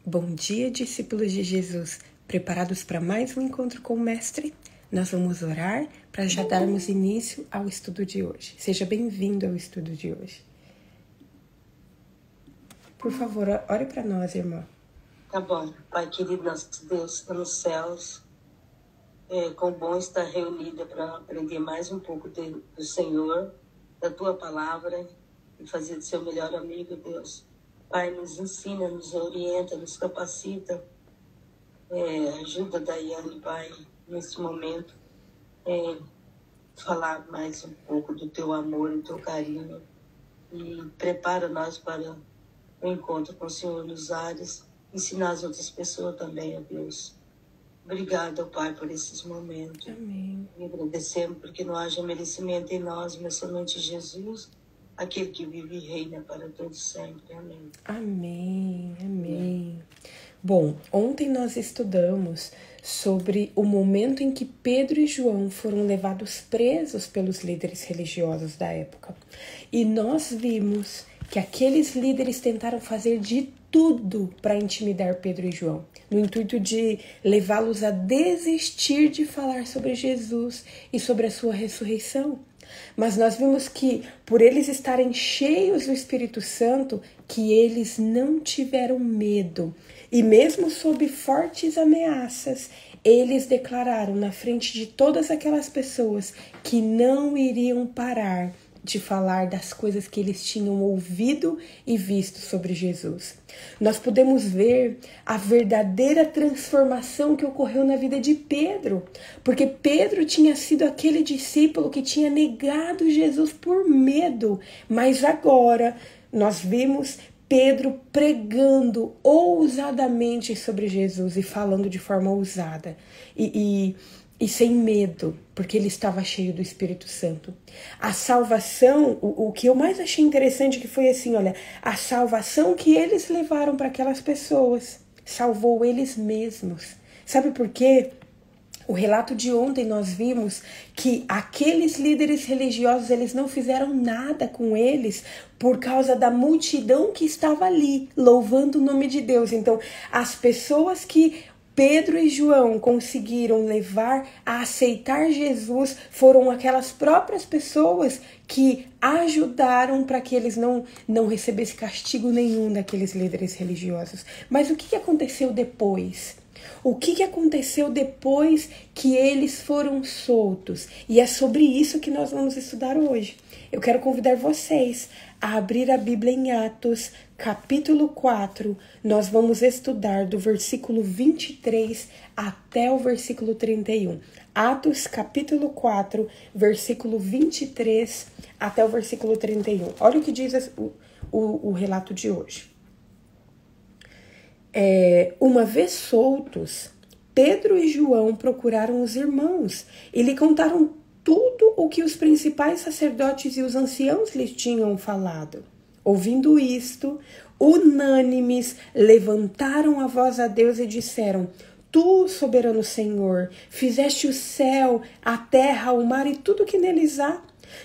Bom dia, discípulos de Jesus. Preparados para mais um encontro com o Mestre? Nós vamos orar para já darmos início ao estudo de hoje. Seja bem-vindo ao estudo de hoje. Por favor, ore para nós, irmã. Tá bom. Pai querido, nosso Deus, está nos céus. Quão bom estar reunida para aprender mais um pouco do Senhor, da Tua palavra e fazer do seu melhor amigo, Deus. Pai, nos ensina, nos orienta, nos capacita. Ajuda a Daiane, Pai, nesse momento, falar mais um pouco do Teu amor e do Teu carinho. E prepara nós para o encontro com o Senhor nos ares. Ensinar as outras pessoas também, ó Deus. Obrigada, Pai, por esses momentos. Amém. E agradecemos porque não haja merecimento em nós, mas somente Jesus, aquele que vive e reina para todos sempre. Amém. Amém, amém. Bom, ontem nós estudamos sobre o momento em que Pedro e João foram levados presos pelos líderes religiosos da época. E nós vimos que aqueles líderes tentaram fazer de tudo para intimidar Pedro e João, no intuito de levá-los a desistir de falar sobre Jesus e sobre a sua ressurreição. Mas nós vimos que, por eles estarem cheios do Espírito Santo, que eles não tiveram medo. E mesmo sob fortes ameaças, eles declararam na frente de todas aquelas pessoas que não iriam parar de falar das coisas que eles tinham ouvido e visto sobre Jesus. Nós podemos ver a verdadeira transformação que ocorreu na vida de Pedro, porque Pedro tinha sido aquele discípulo que tinha negado Jesus por medo, mas agora nós vimos Pedro pregando ousadamente sobre Jesus e falando de forma ousada e sem medo, porque ele estava cheio do Espírito Santo. A salvação, o que eu mais achei interessante que foi assim, olha, a salvação que eles levaram para aquelas pessoas salvou eles mesmos. Sabe por quê? O relato de ontem nós vimos que aqueles líderes religiosos, eles não fizeram nada com eles por causa da multidão que estava ali, louvando o nome de Deus. Então, as pessoas que Pedro e João conseguiram levar a aceitar Jesus foram aquelas próprias pessoas que ajudaram para que eles não recebessem castigo nenhum daqueles líderes religiosos. Mas o que aconteceu depois? O que aconteceu depois que eles foram soltos? E é sobre isso que nós vamos estudar hoje. Eu quero convidar vocês a abrir a Bíblia em Atos, capítulo 4. Nós vamos estudar do versículo 23 até o versículo 31. Atos, capítulo 4, versículo 23 até o versículo 31. Olha o que diz o relato de hoje. Uma vez soltos, Pedro e João procuraram os irmãos e lhe contaram tudo o que os principais sacerdotes e os anciãos lhes tinham falado. Ouvindo isto, unânimes, levantaram a voz a Deus e disseram: Tu, soberano Senhor, fizeste o céu, a terra, o mar e tudo que neles há.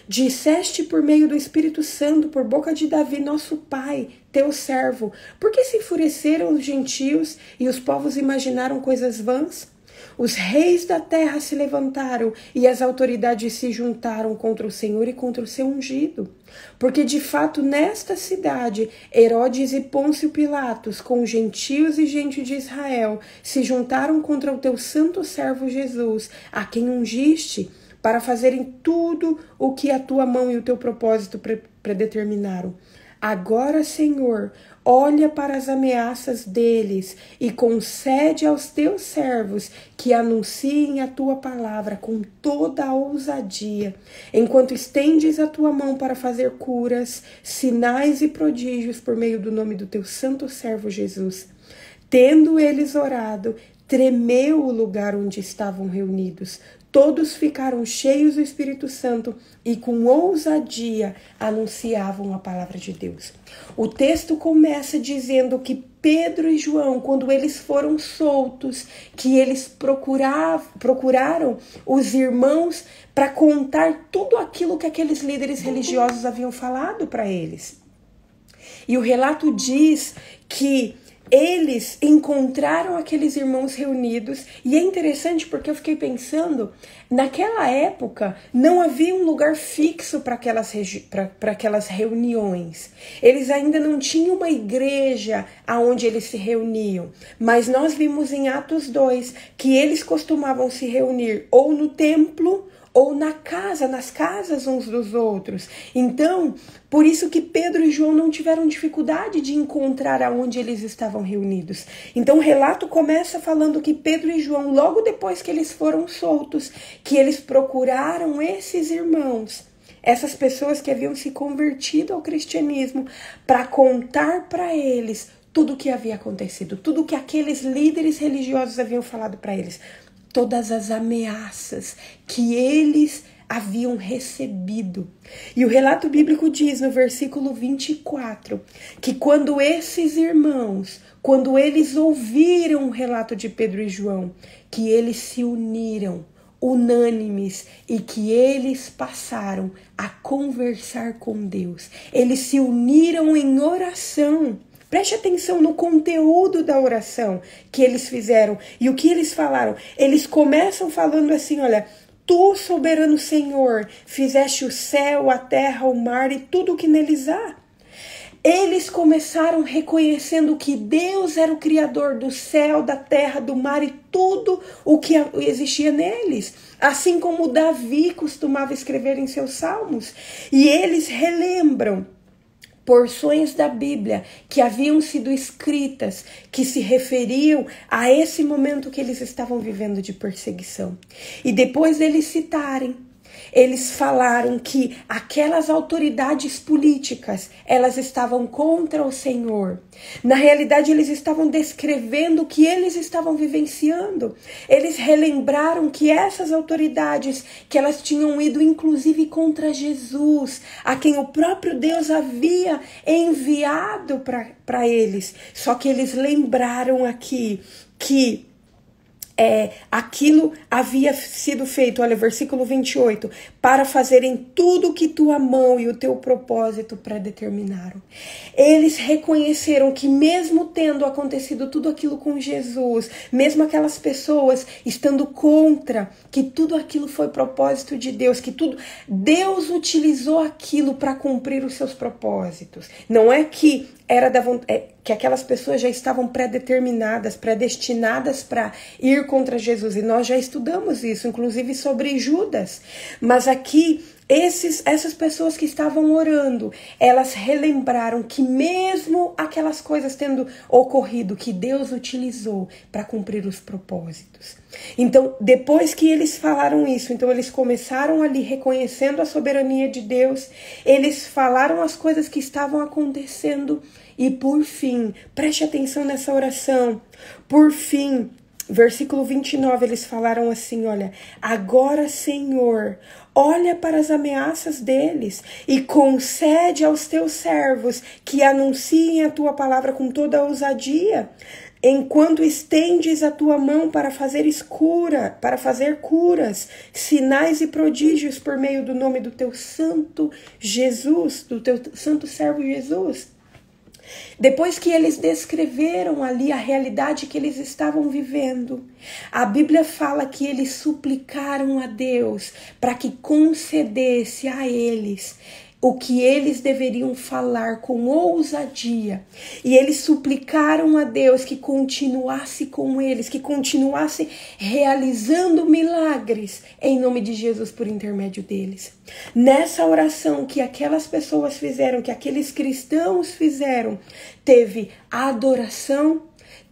Disseste por meio do Espírito Santo, por boca de Davi, nosso pai, teu servo, por que se enfureceram os gentios e os povos imaginaram coisas vãs? Os reis da terra se levantaram e as autoridades se juntaram contra o Senhor e contra o seu ungido. Porque de fato nesta cidade, Herodes e Pôncio Pilatos, com gentios e gente de Israel, se juntaram contra o teu santo servo Jesus, a quem ungiste, para fazerem tudo o que a tua mão e o teu propósito predeterminaram. Agora, Senhor, olha para as ameaças deles e concede aos teus servos que anunciem a tua palavra com toda a ousadia, enquanto estendes a tua mão para fazer curas, sinais e prodígios por meio do nome do teu santo servo Jesus. Tendo eles orado, tremeu o lugar onde estavam reunidos. Todos ficaram cheios do Espírito Santo e com ousadia anunciavam a palavra de Deus. O texto começa dizendo que Pedro e João, quando eles foram soltos, que eles procuraram os irmãos para contar tudo aquilo que aqueles líderes religiosos haviam falado para eles. E o relato diz que eles encontraram aqueles irmãos reunidos, e é interessante porque eu fiquei pensando, naquela época não havia um lugar fixo para aquelas reuniões. Eles ainda não tinham uma igreja aonde eles se reuniam, mas nós vimos em Atos 2 que eles costumavam se reunir ou no templo ou nas casas uns dos outros. Então, por isso que Pedro e João não tiveram dificuldade de encontrar aonde eles estavam reunidos. Então, o relato começa falando que Pedro e João, logo depois que eles foram soltos, que eles procuraram esses irmãos, essas pessoas que haviam se convertido ao cristianismo, para contar para eles tudo o que havia acontecido, tudo o que aqueles líderes religiosos haviam falado para eles, todas as ameaças que eles haviam recebido. E o relato bíblico diz no versículo 24, que quando esses irmãos, quando eles ouviram o relato de Pedro e João, que eles se uniram, unânimes, e que eles passaram a conversar com Deus. Eles se uniram em oração. Preste atenção no conteúdo da oração que eles fizeram e o que eles falaram. Eles começam falando assim, olha, tu, soberano Senhor, fizeste o céu, a terra, o mar e tudo o que neles há. Eles começaram reconhecendo que Deus era o criador do céu, da terra, do mar e tudo o que existia neles. Assim como Davi costumava escrever em seus salmos. E eles relembram porções da Bíblia que haviam sido escritas, que se referiam a esse momento que eles estavam vivendo de perseguição. E depois deles citarem, eles falaram que aquelas autoridades políticas, elas estavam contra o Senhor. Na realidade, eles estavam descrevendo o que eles estavam vivenciando. Eles relembraram que essas autoridades, que elas tinham ido inclusive contra Jesus, a quem o próprio Deus havia enviado para eles. Só que eles lembraram aqui que aquilo havia sido feito, olha, versículo 28, para fazerem tudo o que tua mão e o teu propósito predeterminaram. Eles reconheceram que mesmo tendo acontecido tudo aquilo com Jesus, mesmo aquelas pessoas estando contra, que tudo aquilo foi propósito de Deus, que tudo, Deus utilizou aquilo para cumprir os seus propósitos. Não é que que aquelas pessoas já estavam predeterminadas, predestinadas para ir contra Jesus. E nós já estudamos isso, inclusive sobre Judas. Mas aqui, essas pessoas que estavam orando, elas relembraram que mesmo aquelas coisas tendo ocorrido, que Deus utilizou para cumprir os propósitos. Então, depois que eles falaram isso, então eles começaram ali reconhecendo a soberania de Deus, eles falaram as coisas que estavam acontecendo e por fim, preste atenção nessa oração, por fim, versículo 29, eles falaram assim, olha, agora, Senhor, olha para as ameaças deles e concede aos teus servos que anunciem a tua palavra com toda a ousadia, enquanto estendes a tua mão para fazer curas, sinais e prodígios por meio do nome do teu santo Jesus, do teu santo servo Jesus. Depois que eles descreveram ali a realidade que eles estavam vivendo, a Bíblia fala que eles suplicaram a Deus para que concedesse a eles o que eles deveriam falar com ousadia. E eles suplicaram a Deus que continuasse com eles, que continuasse realizando milagres em nome de Jesus por intermédio deles. Nessa oração que aquelas pessoas fizeram, que aqueles cristãos fizeram, teve adoração,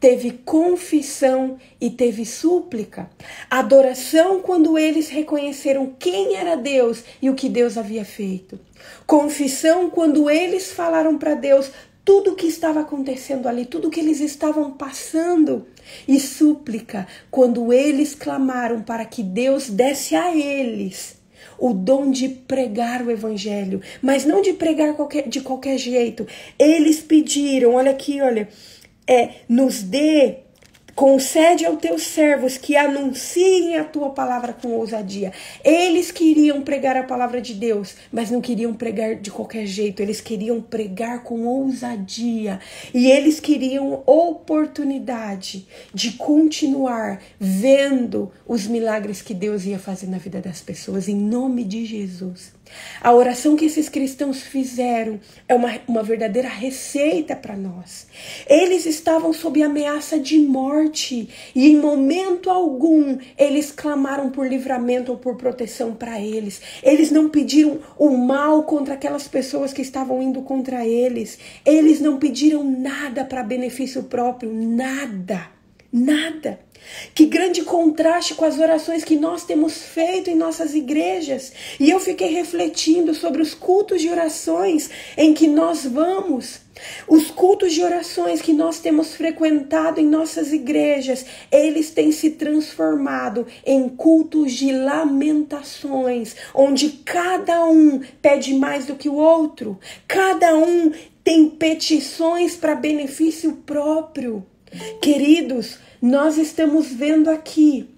teve confissão e teve súplica. Adoração quando eles reconheceram quem era Deus e o que Deus havia feito. Confissão quando eles falaram para Deus tudo o que estava acontecendo ali, tudo o que eles estavam passando. E súplica quando eles clamaram para que Deus desse a eles o dom de pregar o evangelho, mas não de pregar de qualquer jeito. Eles pediram, olha aqui, olha, nos dê Concede aos teus servos que anunciem a tua palavra com ousadia. Eles queriam pregar a palavra de Deus, mas não queriam pregar de qualquer jeito. Eles queriam pregar com ousadia. E eles queriam oportunidade de continuar vendo os milagres que Deus ia fazer na vida das pessoas, em nome de Jesus. A oração que esses cristãos fizeram é uma verdadeira receita para nós. Eles estavam sob ameaça de morte e em momento algum eles clamaram por livramento ou por proteção para eles. Eles não pediram o mal contra aquelas pessoas que estavam indo contra eles. Eles não pediram nada para benefício próprio, nada. Nada. Que grande contraste com as orações que nós temos feito em nossas igrejas. E eu fiquei refletindo sobre os cultos de orações em que nós vamos. Os cultos de orações que nós temos frequentado em nossas igrejas, eles têm se transformado em cultos de lamentações, onde cada um pede mais do que o outro. Cada um tem petições para benefício próprio. Queridos, nós estamos vendo aqui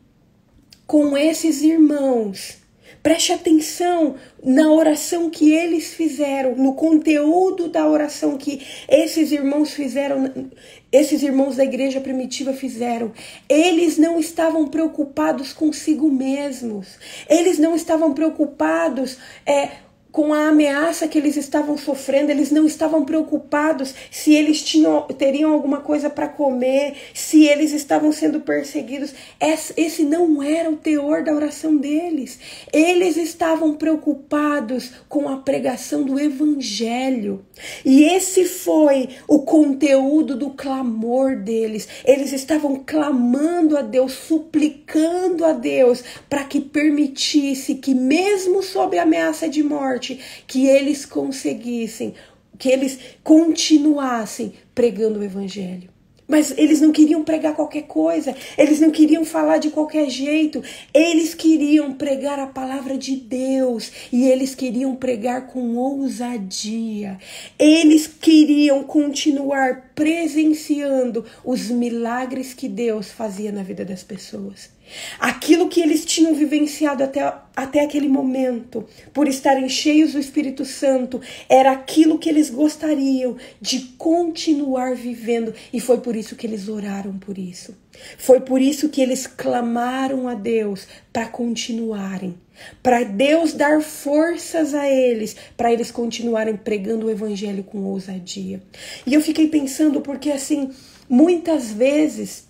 com esses irmãos, preste atenção na oração que eles fizeram, no conteúdo da oração que esses irmãos fizeram, esses irmãos da igreja primitiva fizeram. Eles não estavam preocupados consigo mesmos, eles não estavam preocupados com a ameaça que eles estavam sofrendo. Eles não estavam preocupados se eles teriam alguma coisa para comer, se eles estavam sendo perseguidos. Esse não era o teor da oração deles. Eles estavam preocupados com a pregação do evangelho. E esse foi o conteúdo do clamor deles. Eles estavam clamando a Deus, suplicando a Deus para que permitisse que, mesmo sob a ameaça de morte, que eles conseguissem, que eles continuassem pregando o evangelho. Mas eles não queriam pregar qualquer coisa, eles não queriam falar de qualquer jeito, eles queriam pregar a palavra de Deus e eles queriam pregar com ousadia. Eles queriam continuar presenciando os milagres que Deus fazia na vida das pessoas. Aquilo que eles tinham vivenciado até aquele momento, por estarem cheios do Espírito Santo, era aquilo que eles gostariam de continuar vivendo. E foi por isso que eles oraram por isso. Foi por isso que eles clamaram a Deus para continuarem. Para Deus dar forças a eles, para eles continuarem pregando o evangelho com ousadia. E eu fiquei pensando, porque assim, muitas vezes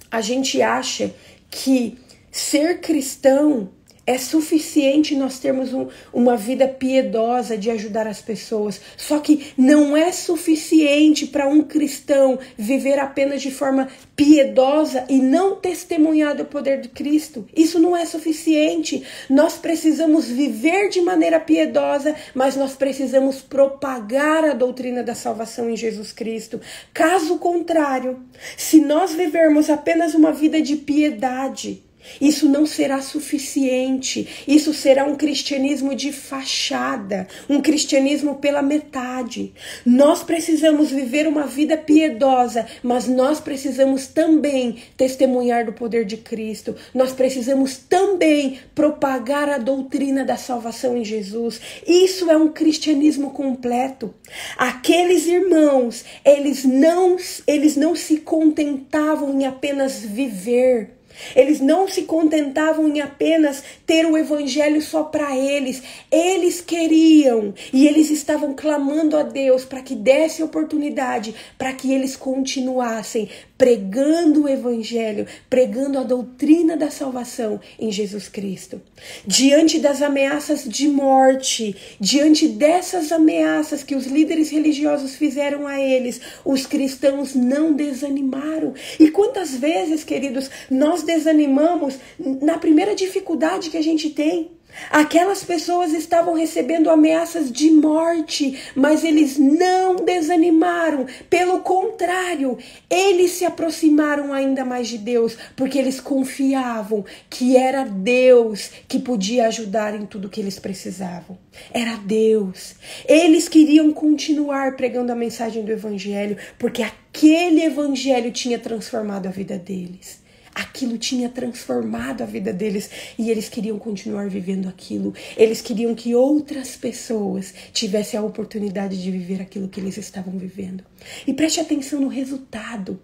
a gente acha que ser cristão é suficiente nós termos uma vida piedosa de ajudar as pessoas. Só que não é suficiente para um cristão viver apenas de forma piedosa e não testemunhar do poder de Cristo. Isso não é suficiente. Nós precisamos viver de maneira piedosa, mas nós precisamos propagar a doutrina da salvação em Jesus Cristo. Caso contrário, se nós vivermos apenas uma vida de piedade, isso não será suficiente. Isso será um cristianismo de fachada, um cristianismo pela metade. Nós precisamos viver uma vida piedosa, mas nós precisamos também testemunhar do poder de Cristo. Nós precisamos também propagar a doutrina da salvação em Jesus. Isso é um cristianismo completo. Aqueles irmãos, eles não se contentavam em apenas viver. Eles não se contentavam em apenas ter o evangelho só para eles. Eles queriam e eles estavam clamando a Deus para que desse oportunidade para que eles continuassem pregando o evangelho, pregando a doutrina da salvação em Jesus Cristo. Diante das ameaças de morte, diante dessas ameaças que os líderes religiosos fizeram a eles, os cristãos não desanimaram. E quantas vezes, queridos, nós desanimamos na primeira dificuldade que a gente tem? Aquelas pessoas estavam recebendo ameaças de morte, mas eles não desanimaram. Pelo contrário, eles se aproximaram ainda mais de Deus, porque eles confiavam que era Deus que podia ajudar em tudo que eles precisavam. Era Deus. Eles queriam continuar pregando a mensagem do Evangelho, porque aquele Evangelho tinha transformado a vida deles. Aquilo tinha transformado a vida deles e eles queriam continuar vivendo aquilo. Eles queriam que outras pessoas tivessem a oportunidade de viver aquilo que eles estavam vivendo. E preste atenção no resultado.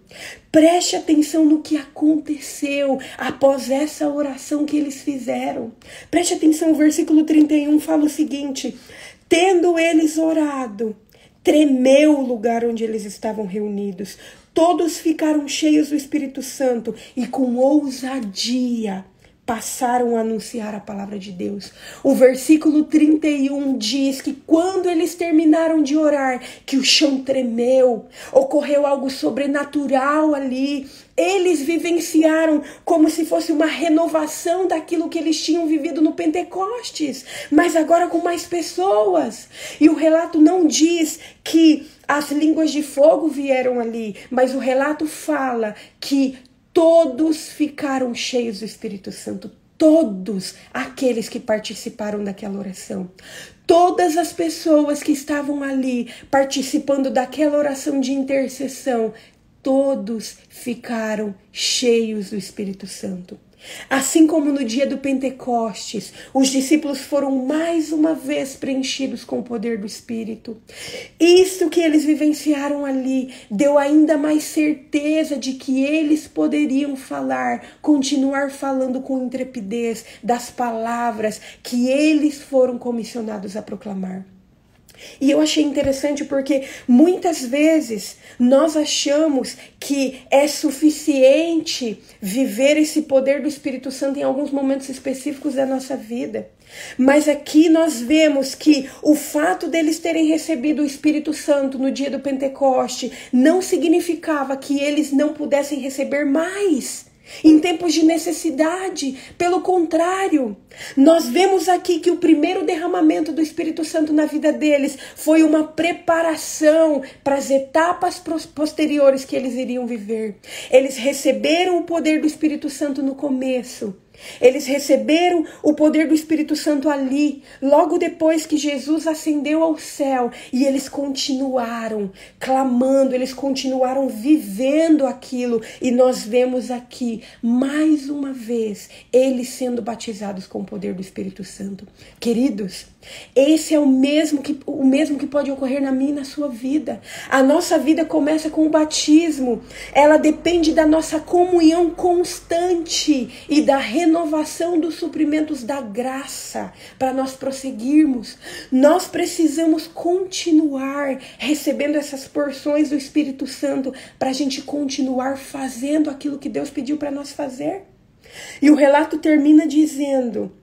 Preste atenção no que aconteceu após essa oração que eles fizeram. Preste atenção, o versículo 31 fala o seguinte: tendo eles orado, tremeu o lugar onde eles estavam reunidos. Todos ficaram cheios do Espírito Santo e com ousadia passaram a anunciar a palavra de Deus. O versículo 31 diz que quando eles terminaram de orar, que o chão tremeu, ocorreu algo sobrenatural ali. Eles vivenciaram como se fosse uma renovação daquilo que eles tinham vivido no Pentecostes, mas agora com mais pessoas. E o relato não diz que as línguas de fogo vieram ali, mas o relato fala que todos ficaram cheios do Espírito Santo. Todos aqueles que participaram daquela oração. Todas as pessoas que estavam ali participando daquela oração de intercessão, todos ficaram cheios do Espírito Santo. Assim como no dia do Pentecostes, os discípulos foram mais uma vez preenchidos com o poder do Espírito. Isso que eles vivenciaram ali deu ainda mais certeza de que eles poderiam continuar falando com intrepidez das palavras que eles foram comissionados a proclamar. E eu achei interessante porque muitas vezes nós achamos que é suficiente viver esse poder do Espírito Santo em alguns momentos específicos da nossa vida. Mas aqui nós vemos que o fato deles terem recebido o Espírito Santo no dia do Pentecoste não significava que eles não pudessem receber mais em tempos de necessidade. Pelo contrário, nós vemos aqui que o primeiro derramamento do Espírito Santo na vida deles foi uma preparação para as etapas posteriores que eles iriam viver. Eles receberam o poder do Espírito Santo no começo. Eles receberam o poder do Espírito Santo ali, logo depois que Jesus ascendeu ao céu, e eles continuaram clamando, eles continuaram vivendo aquilo, e nós vemos aqui, mais uma vez, eles sendo batizados com o poder do Espírito Santo. Queridos, esse é o mesmo que pode ocorrer na minha e na sua vida. A nossa vida começa com o batismo. Ela depende da nossa comunhão constante e da renovação dos suprimentos da graça para nós prosseguirmos. Nós precisamos continuar recebendo essas porções do Espírito Santo para a gente continuar fazendo aquilo que Deus pediu para nós fazer. E o relato termina dizendo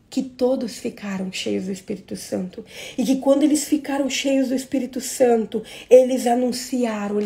que todos ficaram cheios do Espírito Santo. E que quando eles ficaram cheios do Espírito Santo, eles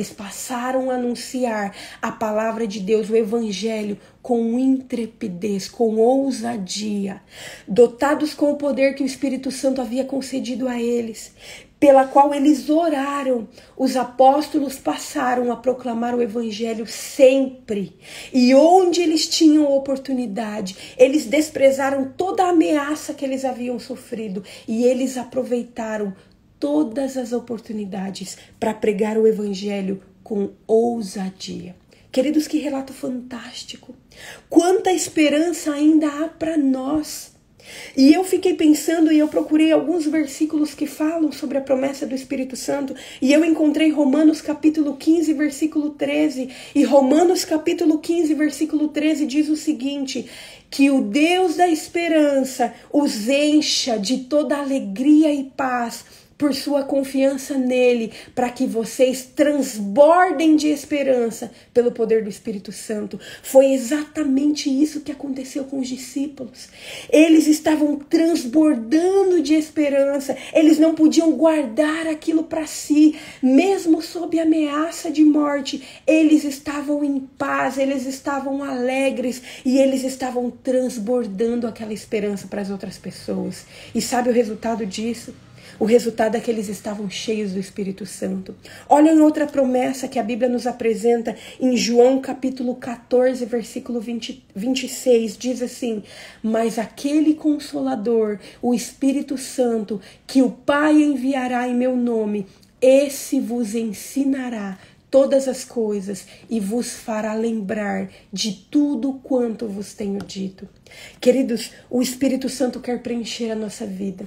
passaram a anunciar a palavra de Deus, o Evangelho, com intrepidez, com ousadia, dotados com o poder que o Espírito Santo havia concedido a eles, pela qual eles oraram. Os apóstolos passaram a proclamar o Evangelho sempre. E onde eles tinham oportunidade, eles desprezaram toda a ameaça que eles haviam sofrido. E eles aproveitaram todas as oportunidades para pregar o Evangelho com ousadia. Queridos, que relato fantástico. Quanta esperança ainda há para nós. E eu fiquei pensando e eu procurei alguns versículos que falam sobre a promessa do Espírito Santo, e eu encontrei Romanos capítulo 15, versículo 13, e Romanos capítulo 15, versículo 13 diz o seguinte: que o Deus da esperança os encha de toda alegria e paz por sua confiança nele, para que vocês transbordem de esperança pelo poder do Espírito Santo. Foi exatamente isso que aconteceu com os discípulos. Eles estavam transbordando de esperança, eles não podiam guardar aquilo para si, mesmo sob ameaça de morte, eles estavam em paz, eles estavam alegres e eles estavam transbordando aquela esperança para as outras pessoas. E sabe o resultado disso? O resultado é que eles estavam cheios do Espírito Santo. Olhem outra promessa que a Bíblia nos apresenta em João capítulo 14, versículo 26. Diz assim: mas aquele Consolador, o Espírito Santo, que o Pai enviará em meu nome, esse vos ensinará todas as coisas e vos fará lembrar de tudo quanto vos tenho dito. Queridos, o Espírito Santo quer preencher a nossa vida.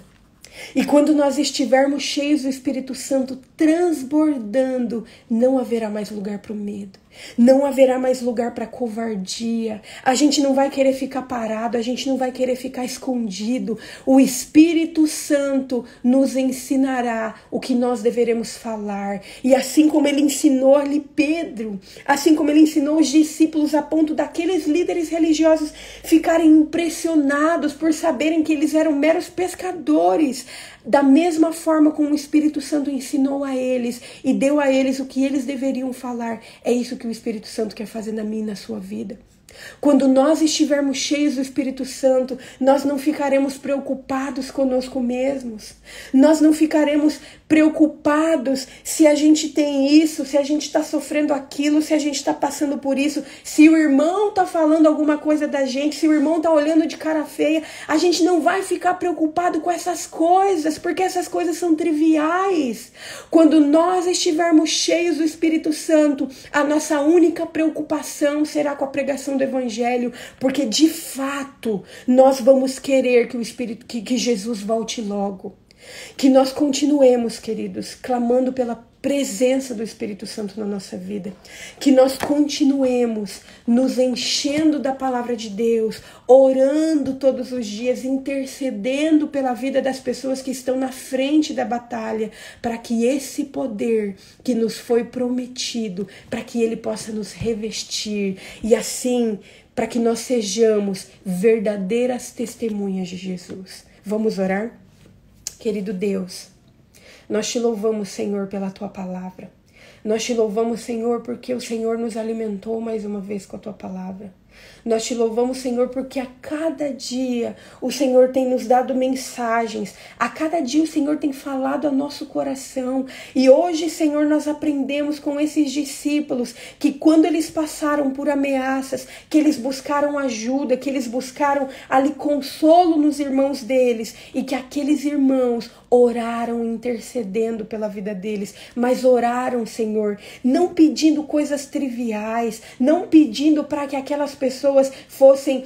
E quando nós estivermos cheios do Espírito Santo, transbordando, não haverá mais lugar para o medo. Não haverá mais lugar para covardia. A gente não vai querer ficar parado, a gente não vai querer ficar escondido. O Espírito Santo nos ensinará o que nós deveremos falar. E assim como ele ensinou ali Pedro, assim como ele ensinou os discípulos a ponto daqueles líderes religiosos ficarem impressionados por saberem que eles eram meros pescadores, da mesma forma como o Espírito Santo ensinou a eles e deu a eles o que eles deveriam falar, é isso que o Espírito Santo quer fazer na minha e na sua vida. Quando nós estivermos cheios do Espírito Santo, nós não ficaremos preocupados conosco mesmos. Nós não ficaremos preocupados se a gente tem isso, se a gente está sofrendo aquilo, se a gente está passando por isso, se o irmão está falando alguma coisa da gente, se o irmão está olhando de cara feia. A gente não vai ficar preocupado com essas coisas, porque essas coisas são triviais. Quando nós estivermos cheios do Espírito Santo, a nossa única preocupação será com a pregação do Evangelho, porque de fato nós vamos querer que o Espírito, que Jesus volte logo. Que nós continuemos, queridos, clamando pela presença do Espírito Santo na nossa vida. Que nós continuemos nos enchendo da palavra de Deus, orando todos os dias, intercedendo pela vida das pessoas que estão na frente da batalha, para que esse poder que nos foi prometido, para que ele possa nos revestir e assim, para que nós sejamos verdadeiras testemunhas de Jesus. Vamos orar? Querido Deus, nós te louvamos, Senhor, pela tua palavra. Nós te louvamos, Senhor, porque o Senhor nos alimentou mais uma vez com a tua palavra. Nós te louvamos, Senhor, porque a cada dia o Senhor tem nos dado mensagens. A cada dia o Senhor tem falado ao nosso coração. E hoje, Senhor, nós aprendemos com esses discípulos que quando eles passaram por ameaças, que eles buscaram ajuda, que eles buscaram ali consolo nos irmãos deles e que aqueles irmãos oraram intercedendo pela vida deles, mas oraram, Senhor, não pedindo coisas triviais, não pedindo para que aquelas pessoas fossem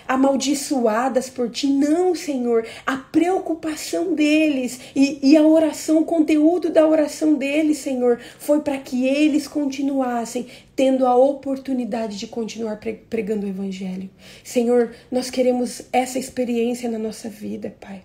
amaldiçoadas por ti. Não, Senhor, a preocupação deles e a oração, o conteúdo da oração deles, Senhor, foi para que eles continuassem tendo a oportunidade de continuar pregando o Evangelho. Senhor, nós queremos essa experiência na nossa vida, Pai.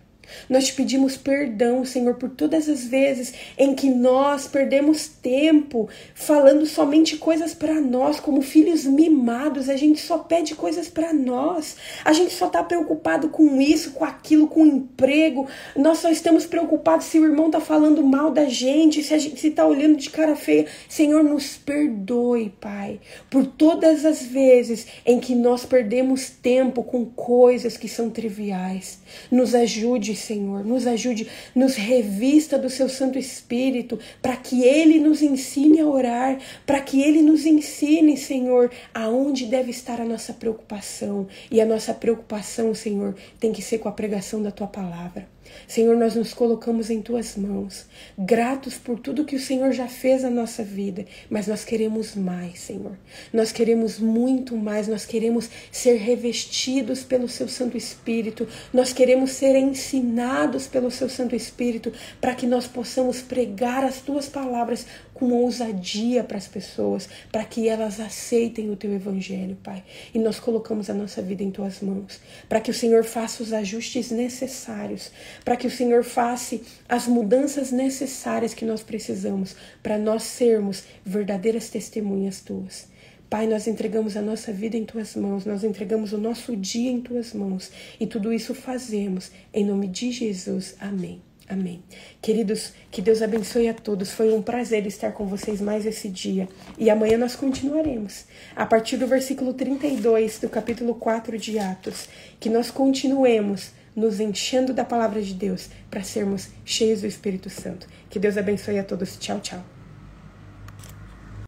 Nós te pedimos perdão, Senhor, por todas as vezes em que nós perdemos tempo falando somente coisas para nós, como filhos mimados. A gente só pede coisas para nós. A gente só está preocupado com isso, com aquilo, com o emprego. Nós só estamos preocupados se o irmão está falando mal da gente, se está olhando de cara feia. Senhor, nos perdoe, Pai, por todas as vezes em que nós perdemos tempo com coisas que são triviais. Nos ajude, Senhor, nos ajude, nos revista do seu Santo Espírito, para que Ele nos ensine a orar, para que Ele nos ensine, Senhor, aonde deve estar a nossa preocupação. E a nossa preocupação, Senhor, tem que ser com a pregação da Tua Palavra. Senhor, nós nos colocamos em Tuas mãos, gratos por tudo que o Senhor já fez na nossa vida, mas nós queremos mais, Senhor. Nós queremos muito mais, nós queremos ser revestidos pelo Seu Santo Espírito, nós queremos ser ensinados pelo Seu Santo Espírito, para que nós possamos pregar as Tuas palavras com ousadia para as pessoas, para que elas aceitem o teu evangelho, Pai. E nós colocamos a nossa vida em tuas mãos, para que o Senhor faça os ajustes necessários, para que o Senhor faça as mudanças necessárias que nós precisamos, para nós sermos verdadeiras testemunhas tuas. Pai, nós entregamos a nossa vida em tuas mãos, nós entregamos o nosso dia em tuas mãos, e tudo isso fazemos em nome de Jesus. Amém. Amém. Queridos, que Deus abençoe a todos. Foi um prazer estar com vocês mais esse dia. E amanhã nós continuaremos. A partir do versículo 32 do capítulo 4 de Atos. Que nós continuemos nos enchendo da palavra de Deus para sermos cheios do Espírito Santo. Que Deus abençoe a todos. Tchau, tchau.